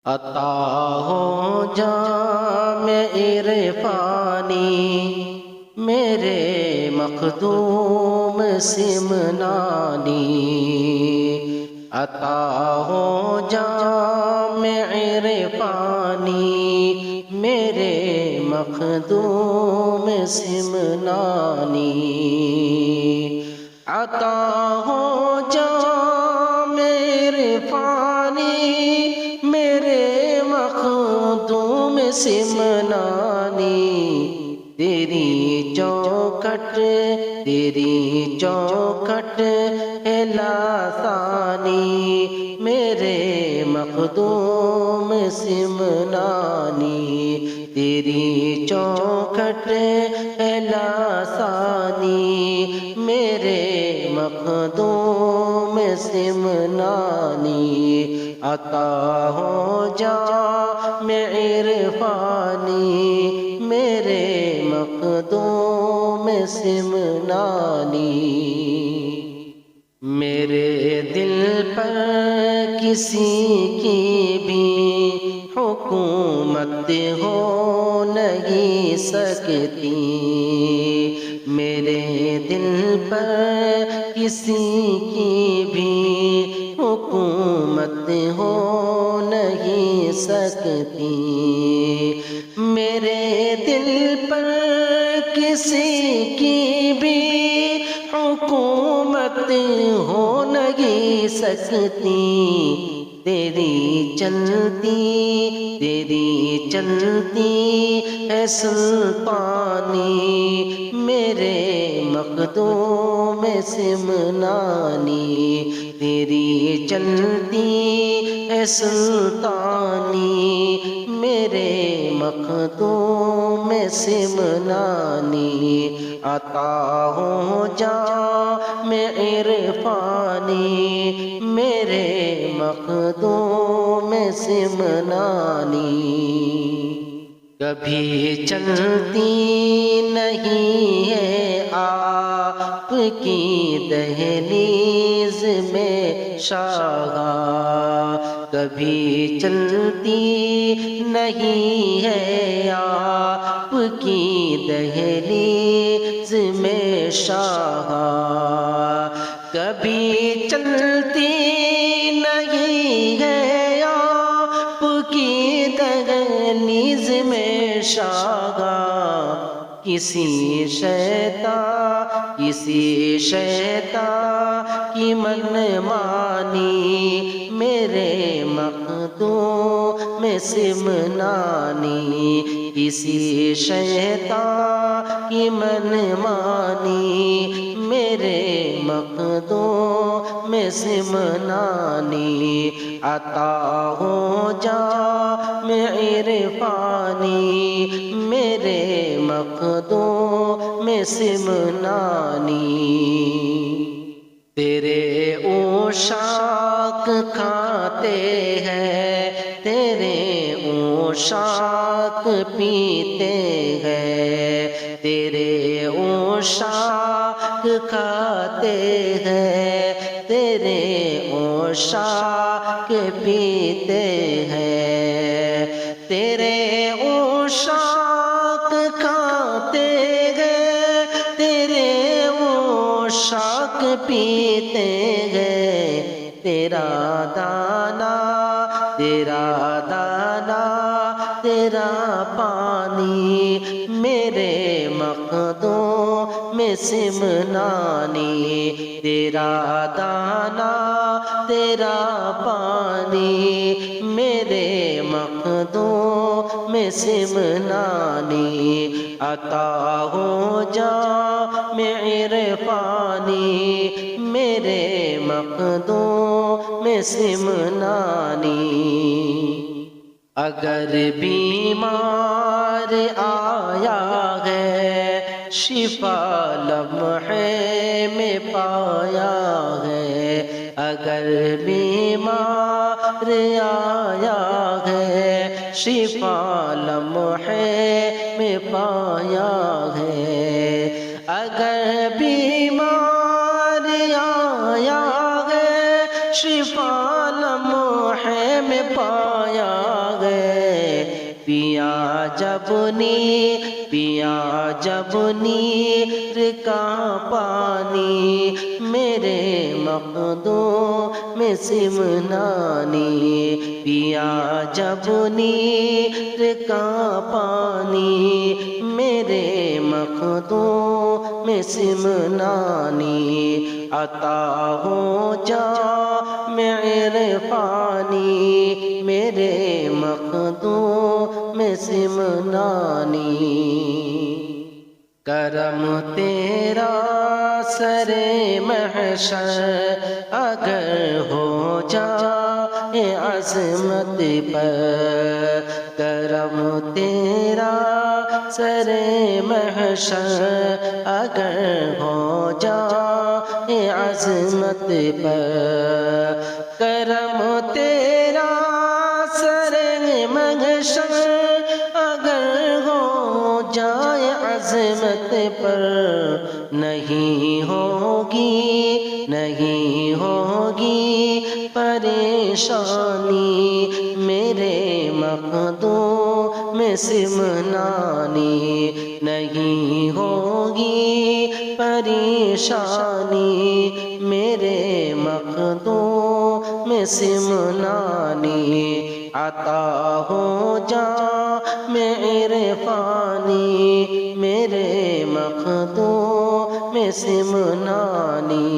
عطا ہو جام عرفانی میرے مخدوم سمنانی، عطا ہو جام عرفانی میرے مخدوم سمنانی، عطا ہو جام عرفانی میرے مخدوم سمنانی، تیری چوکھٹ ہے لاسانی میرے مخدوم سمنانی، تیری چوکھٹ ہے لاسانی میرے مخدوم سمنانی، عطا ہو جام عرفانی میرے مخدوم سمنانی، میرے دل پر کسی کی بھی حکومت ہو نہیں سکتی، میرے دل پر کسی کی بھی حکومت ہو نہیں سکتی، میرے دل پر کسی کی بھی حکومت ہو نہیں سکتی، تیری چلتی ہے سلطانی میرے مخدوم سمنانی، تیری چلتی ہے سلطانی میرے مخدوم سمنانی، عطا ہو جام عرفانی میرے مخدوم سمنانی، کبھی چلتی نہیں ہے آپ کی دہلیز میں شاہ، کبھی چلتی نہیں ہے آپ کی دہلیز میں شاہ، کبھی چلتی نہیں ہے آپ کی دہلیز میں شاہ، کسی شیطان کی من مانی میرے مخدوم سمنانی، کسی شیطان کی من مانی میرے مخدوم سمنانی، عطا ہو جام عرفانی میرے مخدوم سمنانی، تیرے عشاق کھاتے ہیں تیرے عشاق پیتے ہیں، تیرے عشاق کھاتے ہیں تیرے عشاق پیتے ہیں، تیرے عشاق کھاتے ہیں تیرے عشاق پیتے ہیں، تیرا دانا تیرا پانی میرے مخدوم سمنانی، تیرا دانا تیرا پانی میرے مخدوم سمنانی، عطا ہو جام عرفانی میرے مخدوم سمنانی، اگر بیمار آیا ہے شفا لمحے میں پایا ہے، اگر بیمار آیا ہے شفا لمحے میں پایا ہے، اگر بیمار آیا ہے شفا لمحے میں پایا پیا جب نیر کا پانی میرے مخدوم سمنانی، پیا جب نیر کا پانی میرے مخدوم سمنانی، عطا ہو جامع عرفانی میرے مخدوم سمنانی، کرم تیرا سر محشر اگر ہو جائے عظمت پر، کرم تیرا سر محشر اگر ہو جائے عظمت پر، کرم تیرا سر محشر اگر ہو جائے عظمت پر، نہیں ہوگی پریشانی میرے مخدوم سمنانی، نہیں ہوگی پریشانی میرے مخدوم سمنانی، عطا ہو جامع عرفانی میرے مخدوم سمنانی۔